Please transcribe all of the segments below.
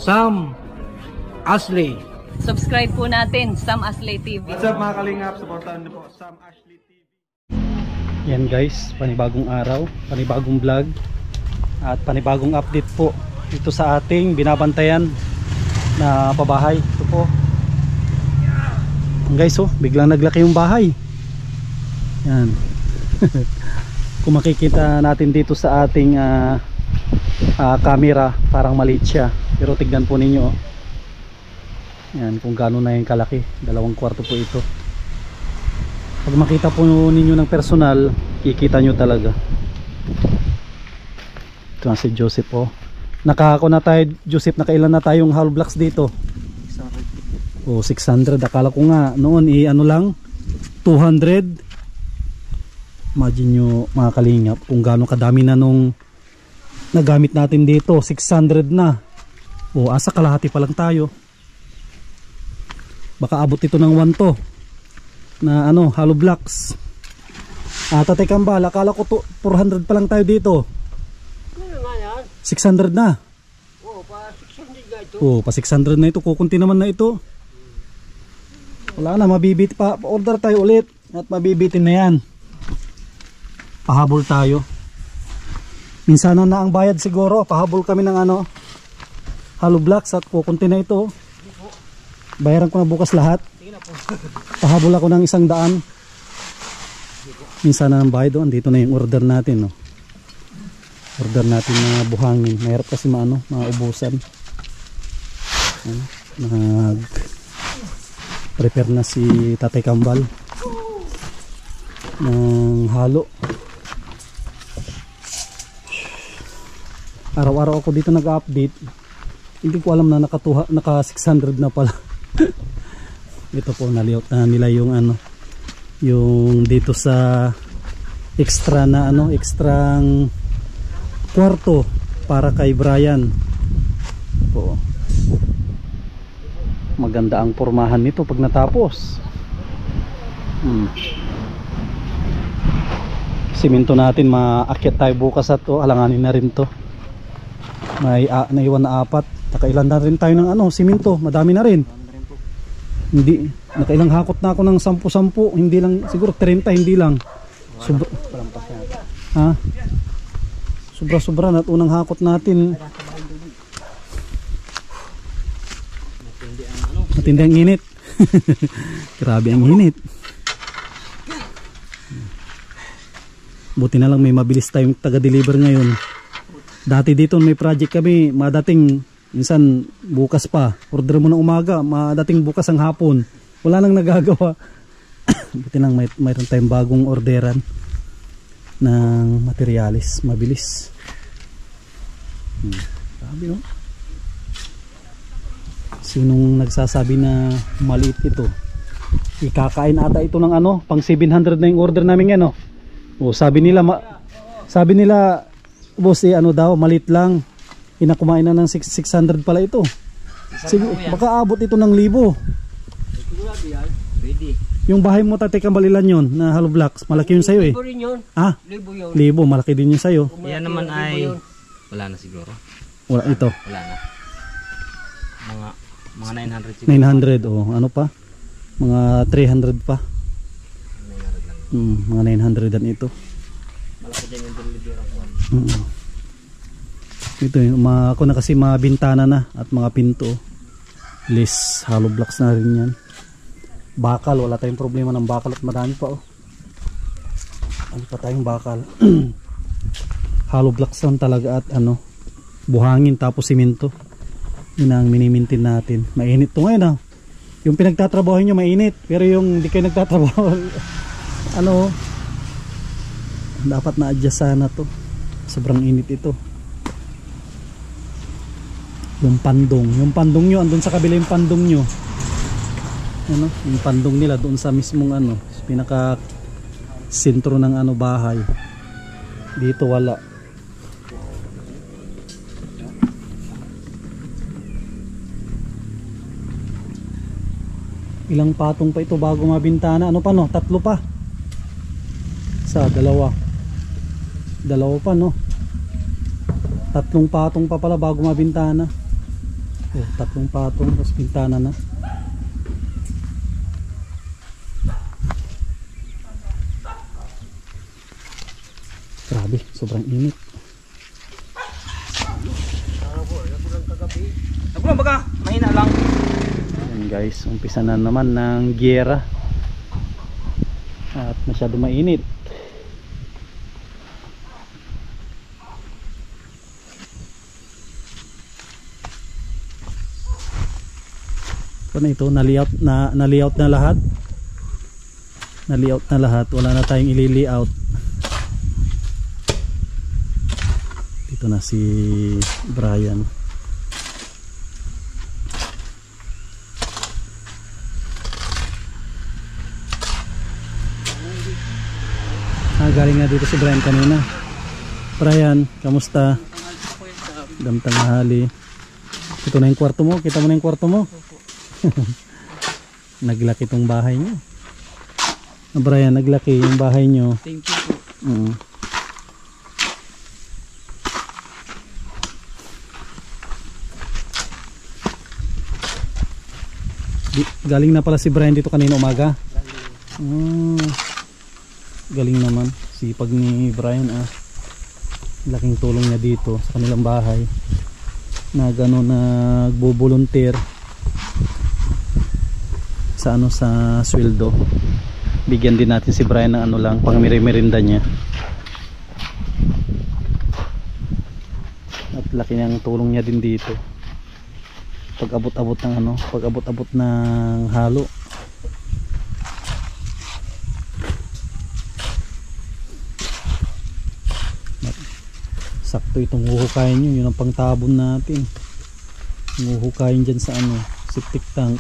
Sam Ashley. Subscribe po natin, Sam Ashley TV. What's up mga kalingap? Supportahan niyo po Sam Ashley TV. Yan guys, panibagong araw, panibagong vlog at panibagong update po ito sa ating binabantayan na pabahay. Ito po guys, oh, biglang naglaki yung bahay. Yan. Kung makikita natin dito sa ating camera, parang maliit siya, pero tignan po ninyo, oh. Yan, kung gaano na yung kalaki. 2 kwarto po ito. Pag makita po ninyo ng personal, kikita nyo talaga. Ito na si Joseph, oh. Nakako na tayo, Joseph, nakailan na tayong hollow blocks dito? 600. Oh, 600. Akala ko nga noon ano lang 200. Imagine nyo mga kalingap kung gaano kadami na nung nagamit natin dito. 600 na. Oh, asa kalahati pa lang tayo. Baka abot ito ng 1 to na hollow blocks. Tatay Kambal, akala ko 400 pa lang tayo dito. 600 na. Oh, pa 600 na ito. Oh, pa 600 na ito. Kukunti naman na ito. Wala na, mabibit pa. Order tayo ulit at mabibitin na yan. Pahabol tayo. Minsan na ang bayad siguro. Pahabol kami ng hollow blocks at kukunti na ito. Bayaran ko na bukas lahat. Pahabol ako ng 100. Minsan na ang bayad. Andito na yung order natin. Order natin na buhangin. Mahirap kasi maubusan. Prepare na si Tatay Kambal ng halo. Araw-araw ako dito nag-update. Hindi ko alam na naka 600 na pala. Ito po, naliot na nila yung yung dito sa extra na extrang kwarto para kay Brian po. Maganda ang pormahan nito pag natapos. Siminto natin, maakyat tayo bukas at alanganin na rin to. May naiwan na 4. Nakailan na rin tayo ng siminto, madami na rin. Hindi, nakailang hakot na ako ng 10-10, hindi lang, siguro 30, hindi lang. Sobra-sobra na unang hakot natin. Matindi ang init. Grabe ang init. Buti na lang may mabilis tayong taga-deliver ngayon. Dati dito may project kami, madating minsan bukas pa, order mo ng umaga, madating bukas ang hapon, wala nang nagagawa. Buti lang mayroon tayong bagong orderan ng materialis, mabilis. Sabi no? Sinong nagsasabi na maliit ito? Ikakain ata ito ng pang 700 na yung order namin yan. Sabi nila boss daw maliit lang. Kumain na ng 600 pala ito. Sige, baka abot ito ng 1,000. Yung bahay mo, Tatay Kambal, ilan yun na hollow blocks? Malaki yun sa'yo eh. 1,000 rin yun. 1,000, malaki din yun sa'yo. Yan naman ay wala na siguro. Wala ito. Wala na. Mga 900 siguro. 900 ano pa? Mga 300 pa. 900 lang. Mga 900 dan ito. Malaki din yung delivery ko. Ito ako na kasi mga bintana na at mga pinto. List hollow blocks na rin yan. Bakal, wala tayong problema ng bakal at marami pa ano pa tayong bakal. Hollow blocks lang talaga at buhangin tapos simento. Yun ang minimintin natin. Mainit to ngayon yung pinagtatrabaho nyo mainit, pero yung hindi kayo nagtatrabaho dapat na-adjust sana to. Sobrang init ito. Yung pandong nyo andun sa kabila, yung pandong nyo yung pandong nila doon sa mismong pinaka sentro ng bahay. Dito wala. Ilang patong pa ito bago mabintana? 3 pa. Sa 2 pa 3 patong pa pala bago mabintana. Oh, 3 patong, tapos pintana na. Grabe, sobrang init. Nabulang baga, mahina lang. Ayan guys, umpisa na naman ng giyera. At masyado mainit. Ano ito, na-layout na lahat. Na-layout na lahat, wala na tayong ili-layout. Dito na si Brian. Galing nga dito si Brian kanina. Brian, kamusta? Damtang mahali. Ito na yung kwarto mo, kita mo na yung kwarto mo. Naglaki tong bahay nyo. Brian, naglaki yung bahay nyo. Thank you po. Galing na pala si Brian dito kanina umaga. Galing naman. Sipag ni Brian laking tulong niya dito sa kanilang bahay. Na gano'n nagbo-volunteer sa sa sweldo. Bigyan din natin si Brian ng lang pang merienda niya. At laki ng tulong niya din dito. Pag-abot-abot ng pag-abot-abot ng halo. Sakto itong huhukayin nyo, yun ang pangtabon natin. Huhukayin dyan sa septic tank.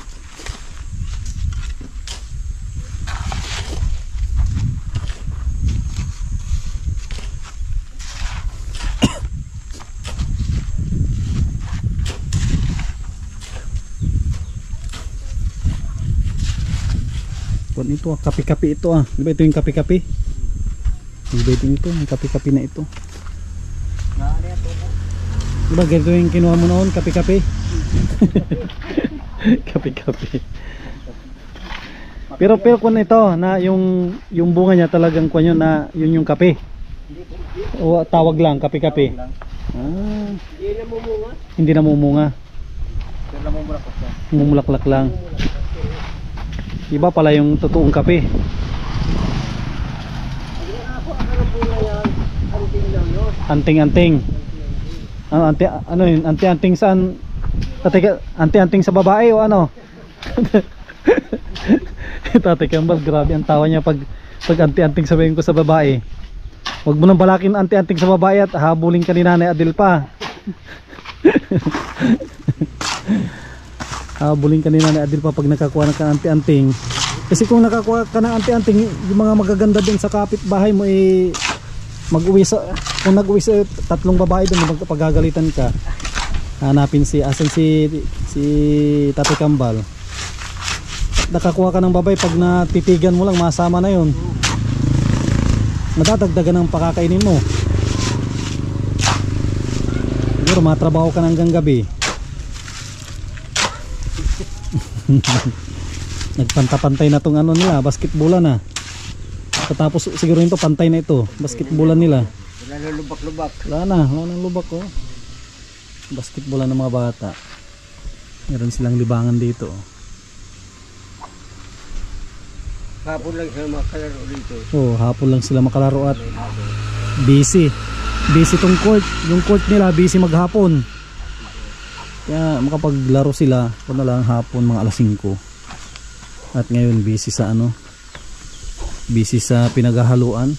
Buwan ito kapi-kapi ito Di ba ito yung kapi-kapi? Di ba ito yung kapi-kapi na ito? Diba ganito yung kinuha mo noon, kape-kape? Kape-kape. Pero kung ito na yung bunga niya talagang kuha nyo na yun yung kape. O tawag lang, kape-kape. Hindi namumunga. Mumulaklak lang. Iba pala yung totoong kape. Anting-anting. Anti-anting saan? Anti-anting sa babae o ano? Tatay Kambal, grabe ang tawa niya pag anti-anting sabihin ko sa babae. Huwag mo nang balakin anti-anting sa babae at habulin ka ni Nanay Adel pa. Habulin ka ni Nanay Adel pa pag nakakuha ka ng anti-anting. Kasi kung nakakuha ka ng anti-anting, yung mga magaganda din sa kapitbahay mo kung nag-uwi sa 3 babae doon, magpagagalitan ka, hanapin si Tatay Kambal. Nakakuha ka ng babae, pag natitigan mo lang, masama na yun. Madadagdagan ng pakakainin mo. Siguro matrabaho ka hanggang gabi. Nagpantapantay na tong nila, basketballan na. Tapos siguro ito pantay na ito, basketballan nila. Wala na lubak-lubak. Wala nang lubak basketballan ng mga bata. Meron silang libangan dito. Hapon lang sila makalaro dito. Hapon lang sila makalaro at busy tong court. Yung court nila busy maghapon. Kaya makapaglaro sila kung na lang hapon mga alas 5. At ngayon busy sa pinaghahaluan.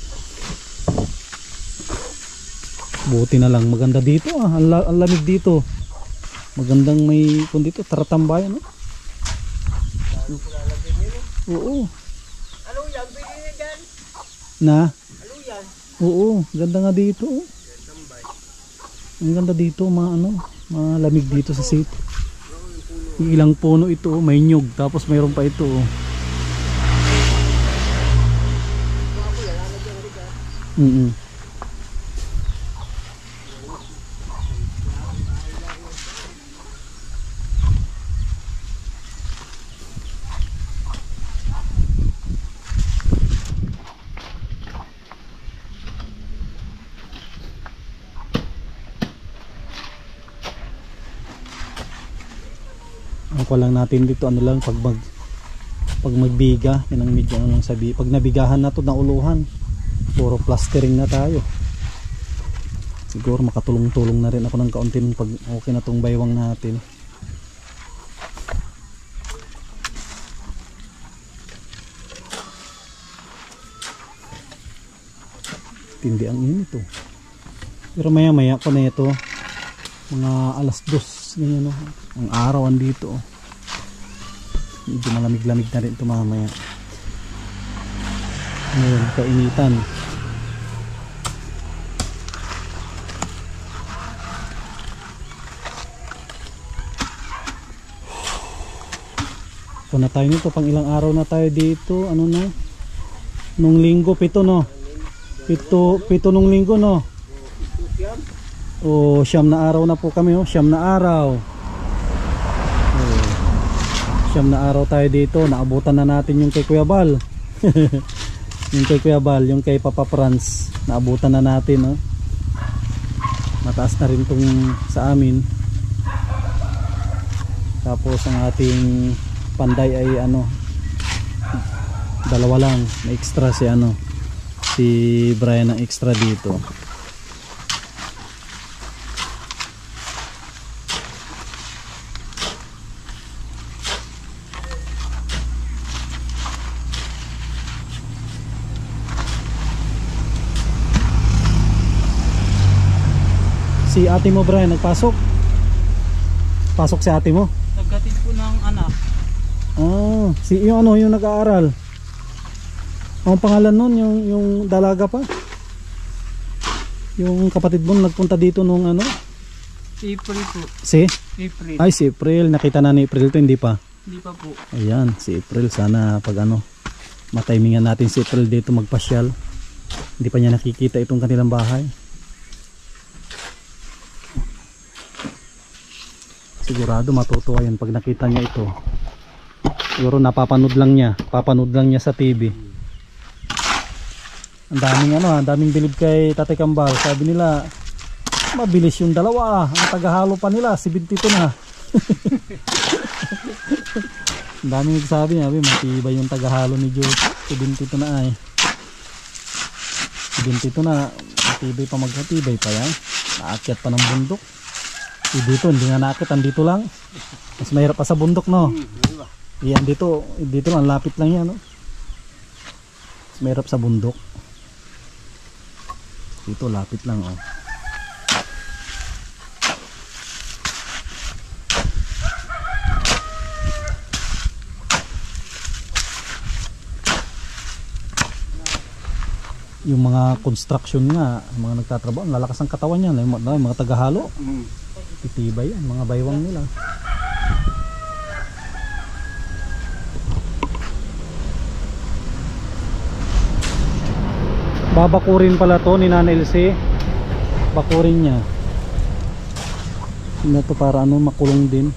Buti na lang maganda dito ang lamig dito. Magandang may dito taratambayan Oo. Ano yan? Pwede na dyan? Na? Ano yan? Oo, ganda nga dito. Ang ganda dito, malamig dito sa site. Ilang puno ito, may nyug, tapos mayroon pa ito. Ang lang natin dito ano lang pag magbiga, yan ang medyo ano lang sabi. Pag nabigahan na to na uluhan, puro plastering na tayo. Siguro makatulong-tulong na rin ako ng kaunti pag okay na tong baywang natin. Tindi ang init oh. Pero maya maya ko na ito, mga alas 2 ganyan oh. Ang araw andito oh. Medyo malamig-lamig na rin ito mamaya. Ngayon kainitan. So na tayo nito, pang ilang araw na tayo dito. Ano na? Nung linggo, 7 no? 7 nung linggo no? O 9 na araw na po kami oh. 9 na araw. Siyam na araw tayo dito. Naabutan na natin yung kay Kuya Bal. Yung kay Kuya Bal, yung kay Papa Franz. Naabutan na natin oh. Mataas na rin tong sa amin. Tapos ang ating panday ay ano, 2 lang. May extra si ano, si Brian ang extra dito. Si ate mo Brian nagpasok? Pasok si ate mo? Naggatid po ng anak. Ah, si yung ano yung nag-aaral. Ang pangalan nun yung dalaga pa. Yung kapatid mo nagpunta dito nung ano? April po. Si? April. Ay si April, nakita na ni April to, hindi pa. Hindi pa po. Ayan, si April sana pag ano matimingan natin si April dito magpasyal. Hindi pa niya nakikita itong kanilang bahay. Sigurado matutuwa yan pag nakita niya ito. Siguro napapanood lang niya sa TV. Ang daming ano, ang daming bilib kay Tatay Kambal. Sabi nila mabilis yung dalawa, ang tagahalo pa nila 72 na. Ang daming nagsabi niya, matibay yung tagahalo ni Joe. 72 na ay. 72 na, matibay pa, magkatibay pa yan. Naakyat pa ng bundok. Dito hindi nga nakit, andito lang. Mas mahirap pa sa bundok no. Iyan dito lang, lapit lang yan no. Mas mahirap sa bundok. Dito lapit lang oh. Yung mga construction nga, mga nagtatrabaho, lalakas ang katawan yan, yung mga tagahalo. Titibay yan, mga baywang nila. Babakurin pala to ni Nana LC. Bakurin niya. Hindi to para ano, makulong din.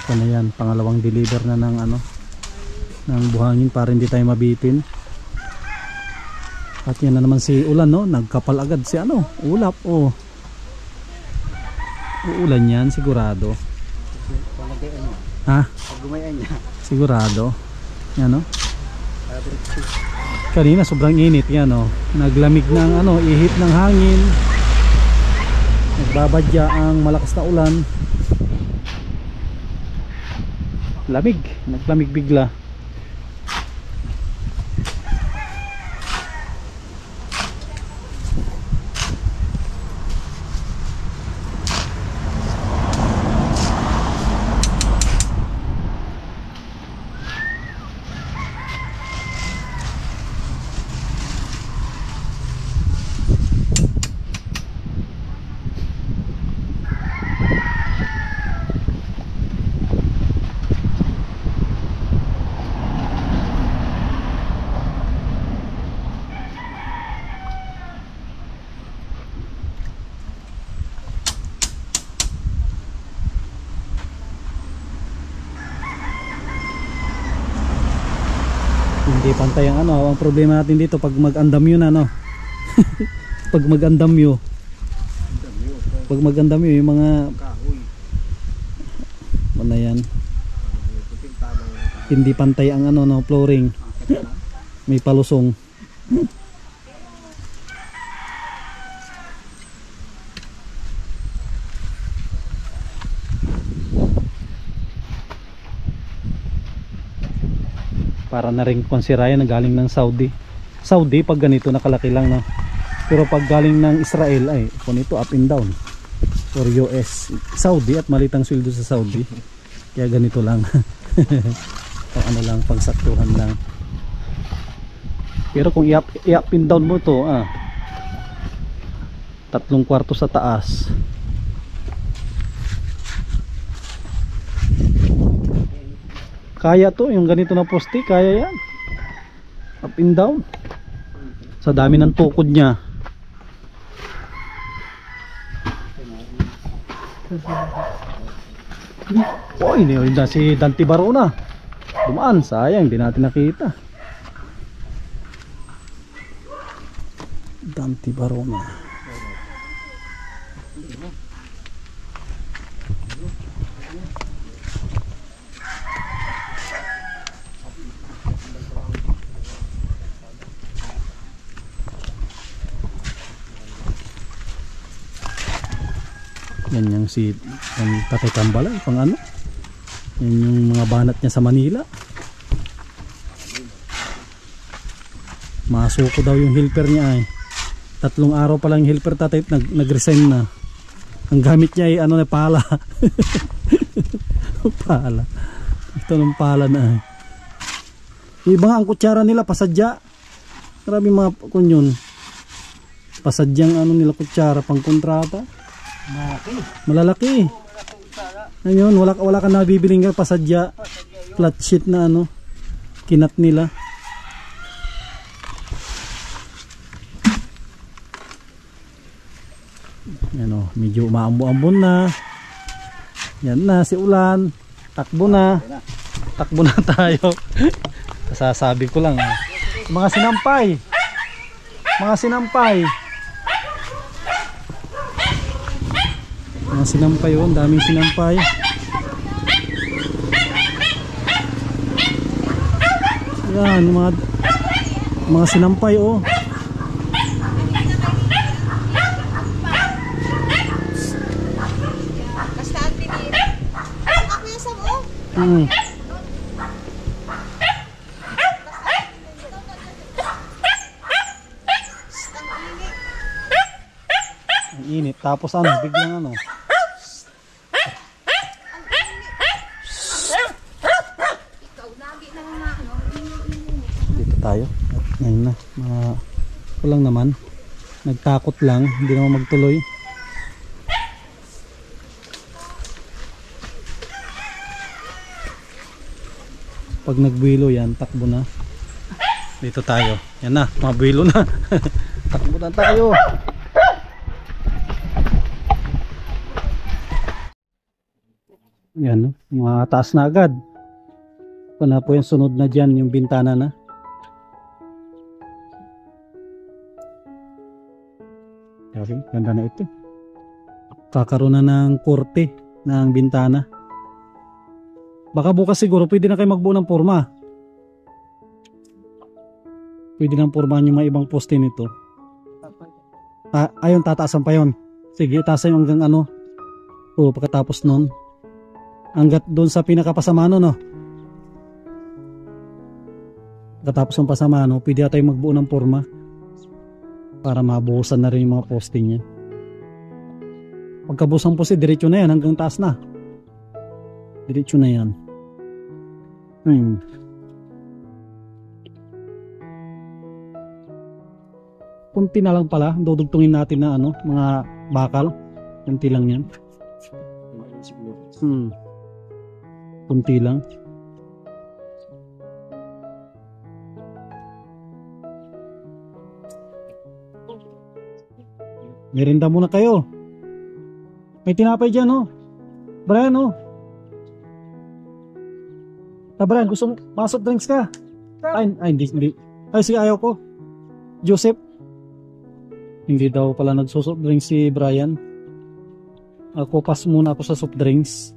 Ito na yan, pangalawang deliver na ng ano, ng buhangin para hindi tayo mabitin. At yan na naman si ulan no, nagkapal agad si ano, ulap oh. Uulan yan sigurado. Ha? Pag gumayan niya. Sigurado. Yan o. Kanina sobrang init yan o. Naglamig ng ano, ihip ng hangin. Nagbabadya ang malakas na ulan. Lamig. Naglamig bigla. Hindi pantay ang ano, ang problema natin dito pag mag-andamyo na no. Pag mag-andamyo. Pag mag-andamyo yung mga ano yan. Hindi pantay ang ano no, flooring. May palusong. Para na rin konsirayan na galing ng Saudi. Saudi pag ganito nakalaki lang no. Pero pag galing ng Israel ay kung ito up and down. Or US, Saudi at malitang sweldo sa Saudi. Kaya ganito lang. Pang ano lang, pang saktuhan lang. Pero kung i-up and down mo to, 3 kwarto sa taas. Kaya to, yung ganito na poste, kaya yan. Up and down. Sa dami ng tukod niya. Oh, ini na si Dante Barona. Dumaan, sayang, hindi natin nakita. Dante Barona. Yan yung si Tatay Kambala, pang ano. Yan yung mga banat niya sa Manila. Masuko daw yung helper niya ay. 3 araw pa lang yung helper tatay nag-resign na. Ang gamit niya ay ano na pala. Pala. Ito ng pala na ay. Yung iba nga ang kutsara nila pasadya. Marami mga kunyon. Pasadyang ano nila kutsara pang kontrata. Malalaki. Ayun, wala ka nabibiling pasadya. Flat sheet na ano. Kinat nila. Yan o, medyo umaambo-ambon na. Yan na si ulan. Takbo na. Takbo na tayo. Sasabi ko lang. Mga sinampay. Mga sinampay. Mga sinampay oh, daming sinampay. Yan, mga sinampay oh. Ang init, tapos ano, biglang ano. Dito tayo. At ngayon na, kulang naman. Nagtakot lang, hindi naman magtuloy. Pag nagbuwilo yan, takbo na. Dito tayo. Yan na, mabuwilo na. Takbo na tayo. Yan, mataas na agad. Kung na po yung sunod na dyan, yung bintana na. Okay, ganda na ito. Kakaroon na ng korte ng bintana. Baka bukas siguro pwede na kayo magbuo ng forma. Pwede nang pormahan yung mga ibang poste nito. Ayun, tataasan pa yun. Sige, taasan yung hanggang ano. O, pagkatapos nun. Hanggat doon sa pinakapasamano, no? Pagkatapos ng pasamano, pwede na tayo magbuo ng forma. Para mabuhusan na rin yung mga poste niya. Pagkabuhos ng poste, diretso na yan. Hanggang taas na. Diretso na yan. Kunti na lang pala, dudugtungin natin na ano, mga bakal. Kunti lang yan. Kunti lang. Merinda muna kayo. May tinapay dyan, oh. Brian, oh. Brian, gusto mo masok drinks ka? Ay, hindi. Ay, sige, ayaw ko. Joseph. Hindi daw pala nagsosoft drinks si Brian. Ako pass muna ako sa soft drinks.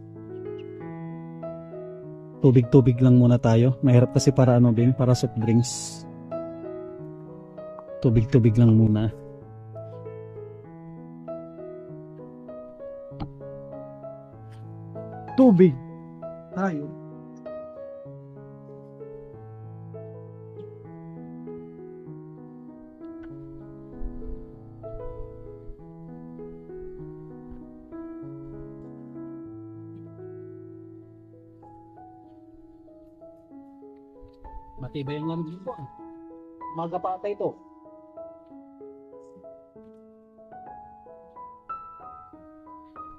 Tubig-tubig lang muna tayo. Mahirap kasi para ano din, para soft drinks. Tubig-tubig lang muna. Tubig. Tayo. Matibay yung namin dito. Maga pa ata ito.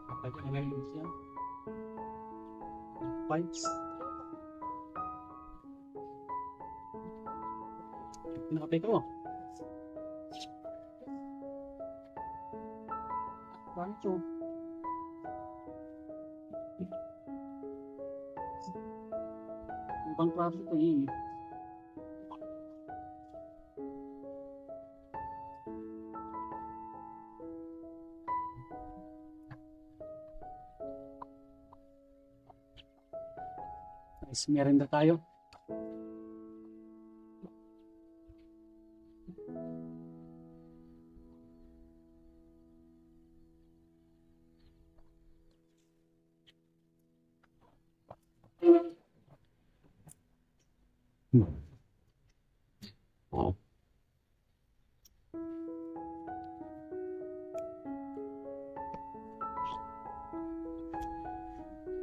Kapag na lang yung siya. Pipes. Pinakapay ko. Pancho. Ibang klase ito yun. Nice, merenda tayo.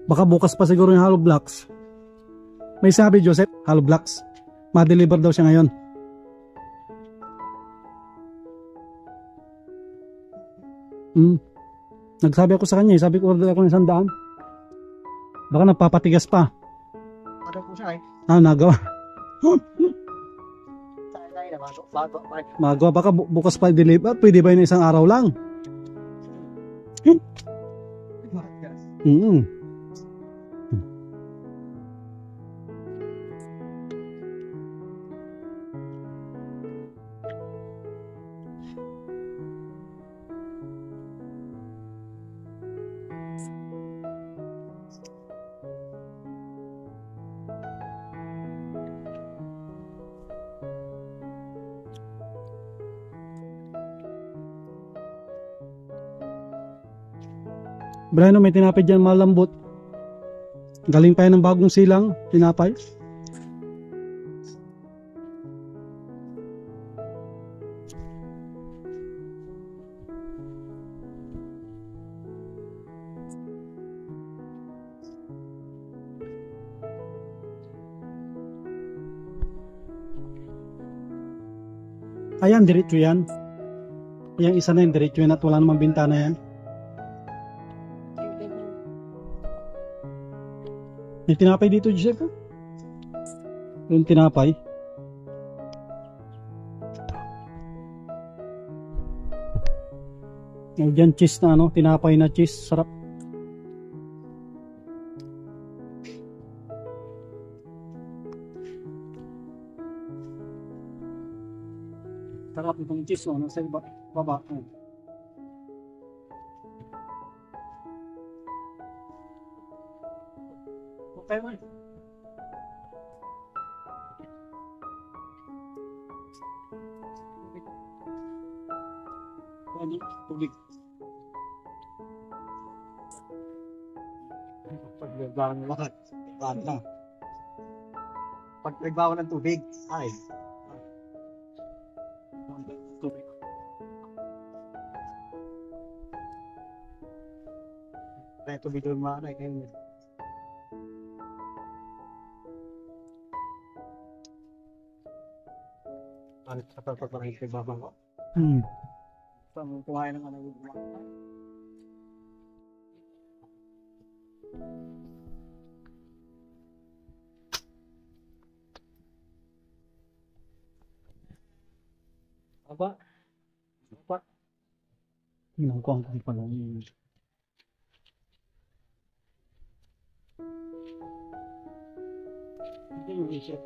Baka bukas pa siguro yung hollow blocks. May sabi Joseph, hollow blocks. Ma-deliver daw siya ngayon. Nagsabi ako sa kanya, sabi ko order ako ng 100. Baka nagpapatigas pa. Ano po siya eh? Nagawa. Tayo na bago. Magawa, baka bukas pa deliver. Pwede ba yun isang araw lang? Brano, may tinapay dyan malambot. Galing pa yan ng bagong silang tinapay. Ayan, diretso yan. Yung isa na yung diretso yan at wala namang bintana yan. May tinapay dito, Joseph. Yung tinapay. Yung dyan, cheese na ano, tinapay na cheese. Sarap. Sarap itong cheese, no? Nasa baba. kayo man. Tubig. Pag nagbawa ng lahat, baan na. Pag nagbawa ng tubig, ay. Tubig. Kaya tubig doon maano eh. Ngayon. Ano sa pagpapalit kay baba ko? Saan kumain ng ano? Aba? Aba? Ginangkuhan ko pala yun. Hindi yung isip.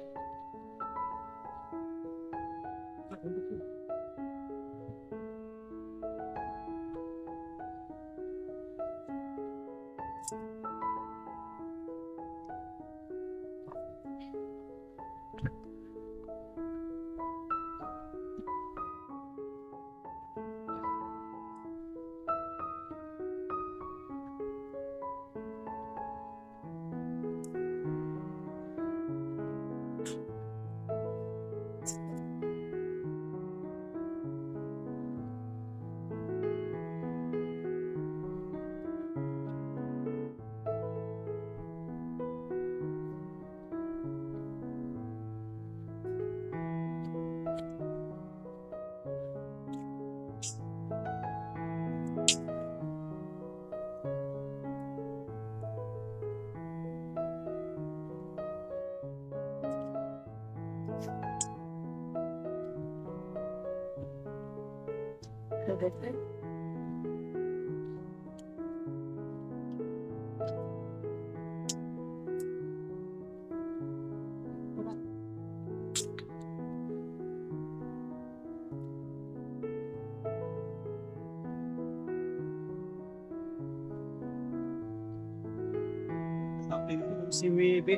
Si Webe.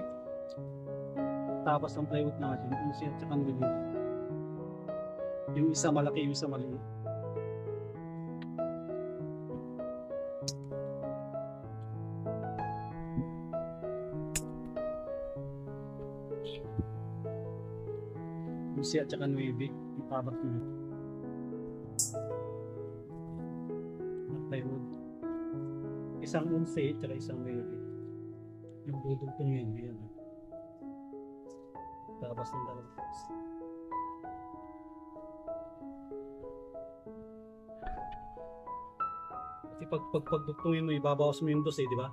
Tapos ang plywood natin, yung siya tsaka ng Webe. Yung isa malaki, yung isa maliit. Yung siya tsaka ng Webe, yung tabak nyo. Ang plywood. Isang unse tsaka isang Webe. Yung budog ko yun, yan. Tapos ng dalawang. Kasi pagdugtungin mo, ibabawas mo yung dos di ba?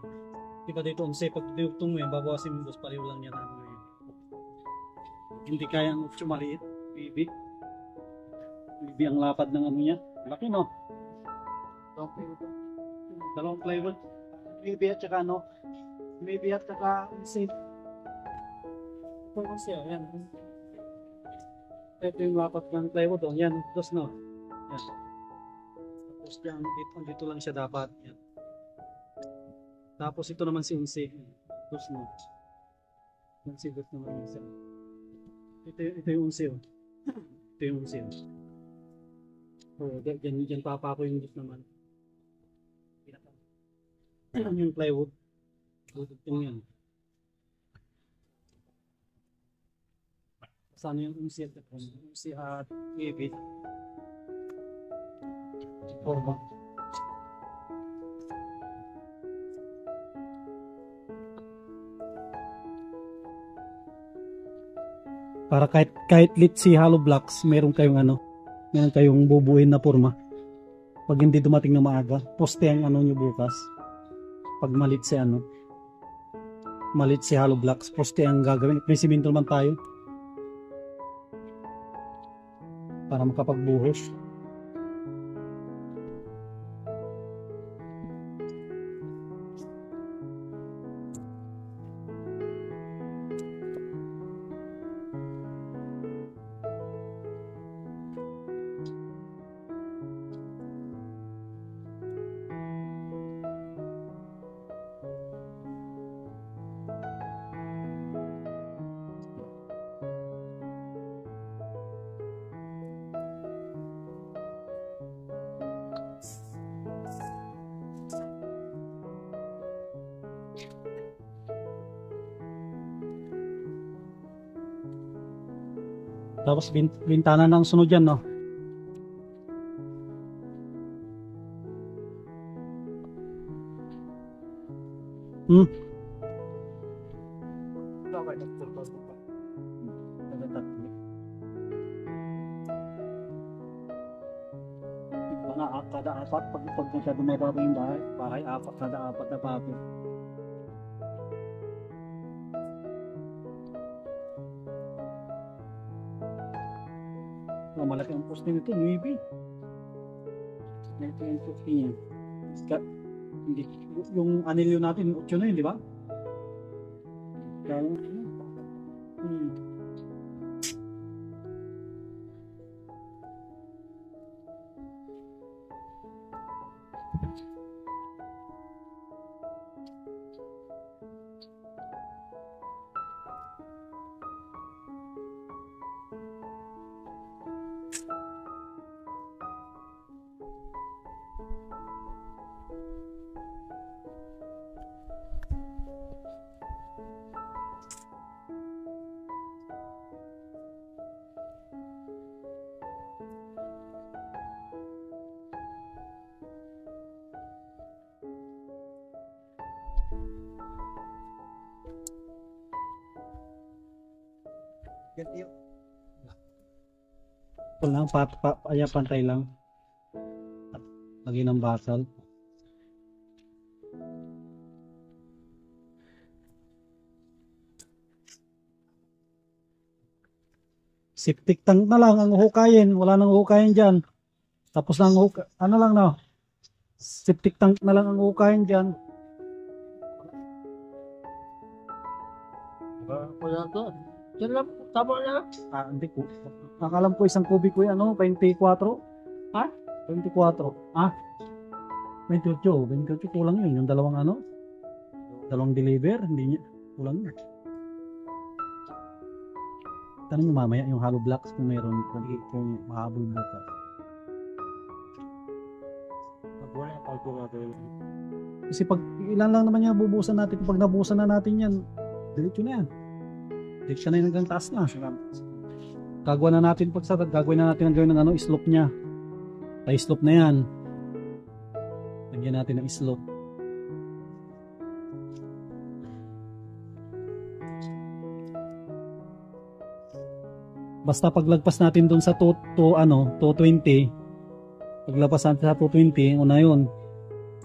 Di ba dito, pag dugtong mo, ibabawasin mo yung dos, pareho lang yan ano yun. Hindi kaya ang option maliit, bibi. Bibi ang lapad ng ano niya. Laki no? Dalawang plywood. Bibi at saka ano, maybe at saka safe. Ito kasi yan. Ito yung lapat ng plywood. Yan, dos no. Yan. Tapos yan, dito lang siya dapat. Yan. Tapos ito naman si unse. Dos no. Yan si dos naman yung isa. Ito yung unse. Ito yung unse. Dyan papa ko yung dos naman. Yung plywood. Budugtong yan. Saan yung umsi at umsi at ibit? Forma. Para kahit lit si hollow blocks, meron kayong bubuin na forma. Pag hindi dumating na maaga, poste ang ano nyo bukas. Pag malit si hollow blocks, poste ang gagawin. May simento naman tayo para makapagbuhos. Tapos bintana ng sunod yan, no? Hmm. Kada apat, pag dumababa yung bahay, apat, kada apat na bago. Malaki ang poste nito, 9. Malaki ang poste niya. Hindi, yung anilyo natin, 8 na yun, di ba? Kaya, lang, pantay lang. At lagi ng basal. Septic tank na lang ang hukayin. Wala nang hukayin dyan. Tapos lang ano lang na. Septic tank na lang ang hukayin dyan. Wala to. Yan lang, tama na. Hindi po. Nakalam ko isang kubik ko yan, 24. Ha? 24. Ah? 28. 28 kulang yun. Yung dalawang deliver, hindi niya. Kulang yun. Tanong mo mamaya yung hollow blocks kung mayroon kung mahabol bukas. Kasi pag ilan lang naman yan bubusan natin, pag nabusan na natin yan, diretso na yan. Diretso na yun hanggang taas na. Gagawin na natin gagawin na natin ang gawin ng slope niya. Ay slope na yan. Lagyan natin ng slope. Basta paglagpas natin doon sa 220, paglagpas natin sa 220, una yun,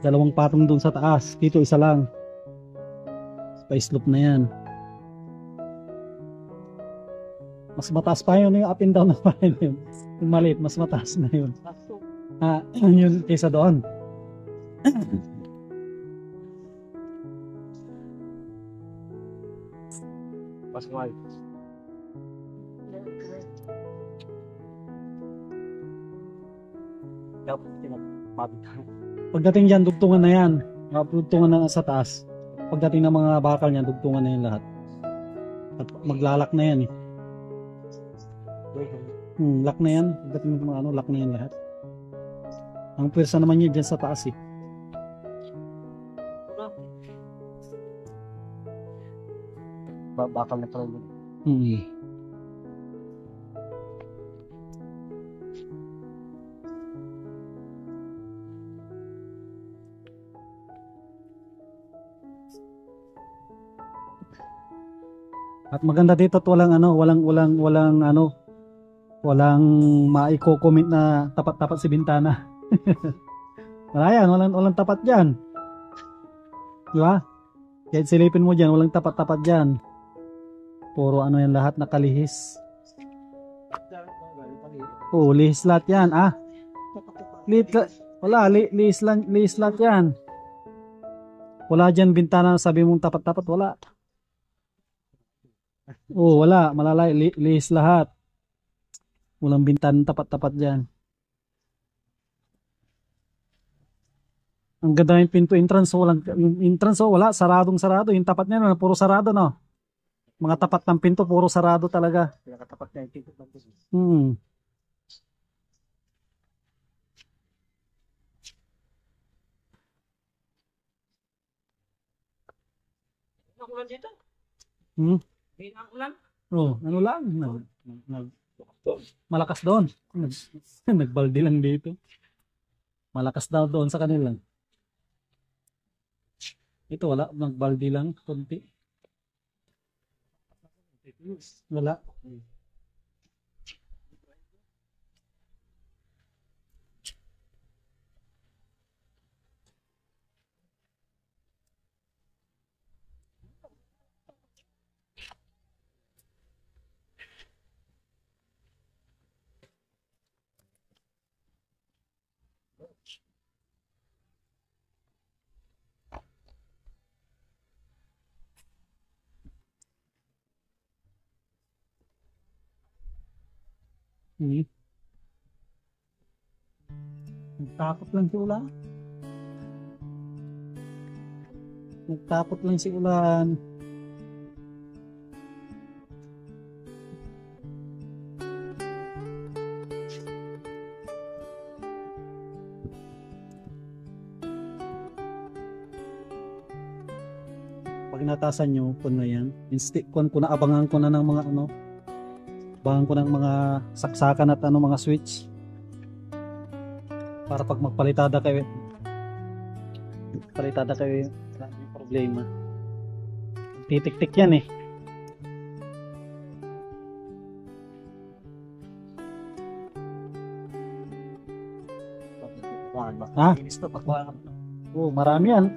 dalawang patong doon sa taas, dito isa lang, pa-slope na yan. Mas mataas pa yun, yung up and down na pa yun, yung maliit, mas mataas na yun. Yun kaysa doon. Pascual. Pagdating dyan, dugtungan na yan. Dugtungan na sa taas. Pagdating ng mga bakal niyan, dugtungan na yan lahat. At maglalak na yan eh. Lock na yan. Pagdating ng mga lock na yan lahat. Ang pwersa naman niya dyan sa taas eh. Bakal na talaga. At maganda dito at walang maiko-comment na tapat-tapat si bintana. Wala yan, walang tapat diyan. Di ba? Kahit silipin mo diyan, walang tapat-tapat diyan. Puro yan lahat nakalihis. Oh, lihis lahat yan, lihis lahat yan. Wala diyan bintana sabi mong tapat-tapat, wala. Oh, wala. Malalay. Lihis lahat. Walang bintana tapat-tapat dyan. Ang ganda yung pinto entrance. Yung entrance, wala. Sarado. Yung tapat niya, puro sarado, no? Mga tapat ng pinto, puro sarado talaga. Pinakatapat na yung pinto. Nakulan dito. Hmm? May nakulan. Oh, ano lang. Malakas doon. Nagbaldi lang dito. Malakas daw doon sa kanila. Ito wala, nagbaldi lang konti. Wala. Nagtakot lang si Ulan. Nagtakot lang si Ulan. Pag natasan nyo, kung na yan, kung naabangan ko na ng mga ano, abangan ko ng mga saksakan at ano, mga switch. Para pag magpalitada kayo, wala yung problema. Titik-tik yan eh. Ha? Oh, marami yan.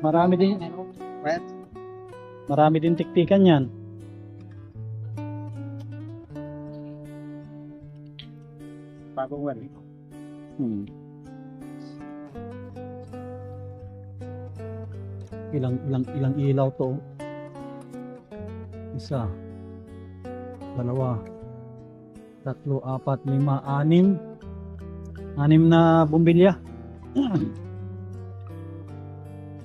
Marami din tiktikan yan. Bagong wala. Ilang ilaw to? Isa, dalawa, tatlo, apat, lima, anim na bumbilya.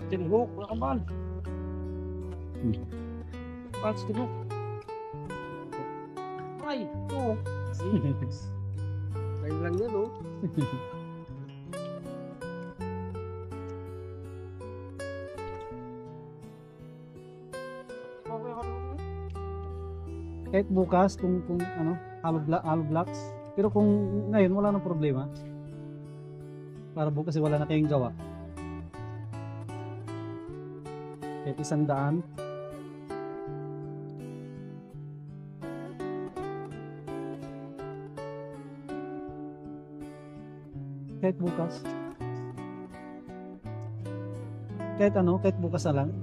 Tinhok, nakamal. Pats tinhok. Ay, ito. Ayun lang yan, oh. Kahit bukas kung ano, hollow blocks. Pero kung ngayon wala nang problema. Para bukas wala na kayong gawa. Kahit 100. Kahit bukas. Kahit bukas na lang.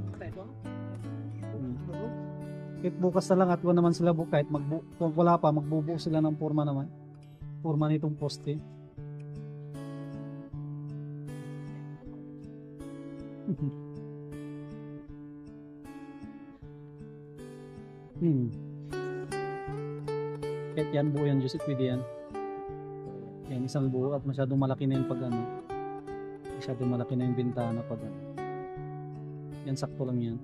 Kahit bukas na lang at wala naman sila kahit kung wala pa, magbubuo sila ng forma naman. Forma nitong poste. Kahit yan buo yan, Joseph, pwede yan. Yan, isang buo at masyadong malaki na yung pag ano. Masyadong malaki na yung bintana pag ano. Yan, sakto lang yan.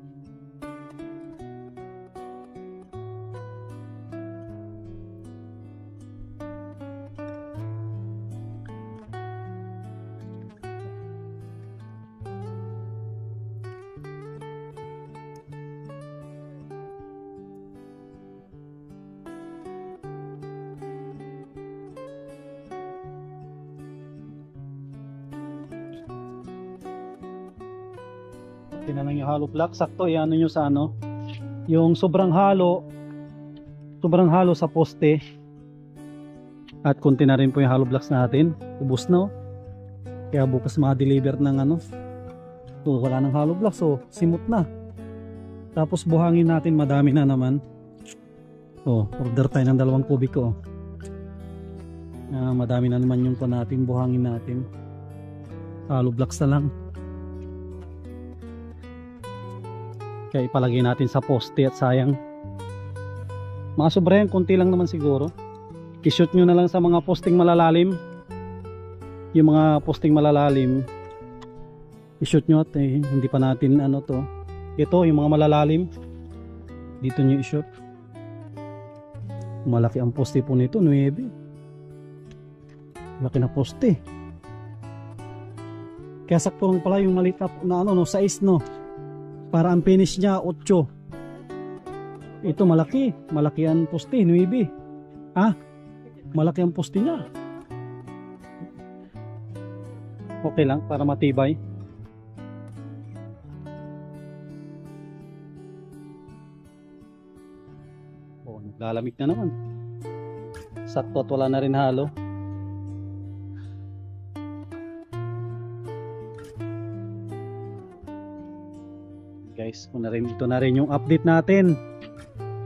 Na lang yung hollow block, sakto yan nyo sa ano, yung sobrang halo sa poste at konti na rin po yung hollow blocks natin, ubos na, oh. Kaya bukas ma-deliver ng ano, so wala nang hollow blocks, so simot na, tapos buhangin natin, madami na naman, order tayo ng 2 kubiko, madami na naman yung pa natin, buhangin natin, hollow blocks na lang. Kaya ipalagay natin sa poste at sayang mga sobra yan, konti lang naman siguro. I-shoot nyo na lang sa mga posting malalalim, yung mga posting malalalim i-shoot nyo at hindi pa natin ano to, ito yung mga malalalim dito nyo i-shoot. Malaki ang poste po nito, 9 laki na poste, kaya sakto lang pala yung maliit na ano, size, no? Para ang finish niya 8. Ito malaki ang poste, 9. Malaki ang poste niya. Okay lang para matibay. Oh, naglalamig na naman. Sakto at wala na rin halo. Guys, ito na rin yung update natin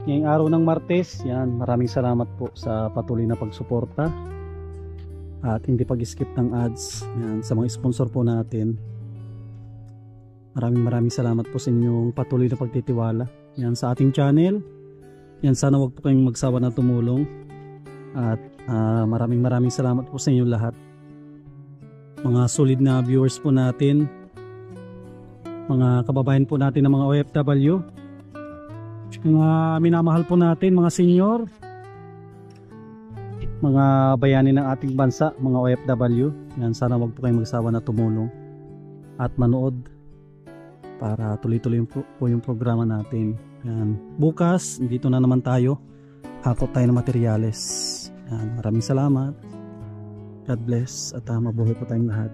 ngayong araw ng Martes. Yan, maraming salamat po sa patuloy na pagsuporta at hindi pag-skip ng ads. Yan, sa mga sponsor po natin, maraming salamat po sa inyong patuloy na pagtitiwala yan sa ating channel. Yan, sana wag po kayong magsawa na tumulong at maraming salamat po sa inyo lahat, mga solid na viewers po natin, mga kababayan po natin ng mga OFW, mga minamahal po natin, mga senior, mga bayani ng ating bansa, mga OFW. Yan, sana wag po kayong magsawa na tumulong at manood para tuloy-tuloy po yung programa natin. Yan. Bukas, dito na naman tayo, hakot tayo ng materyales. Yan. Maraming salamat, God bless, at mabuhay po tayong lahat.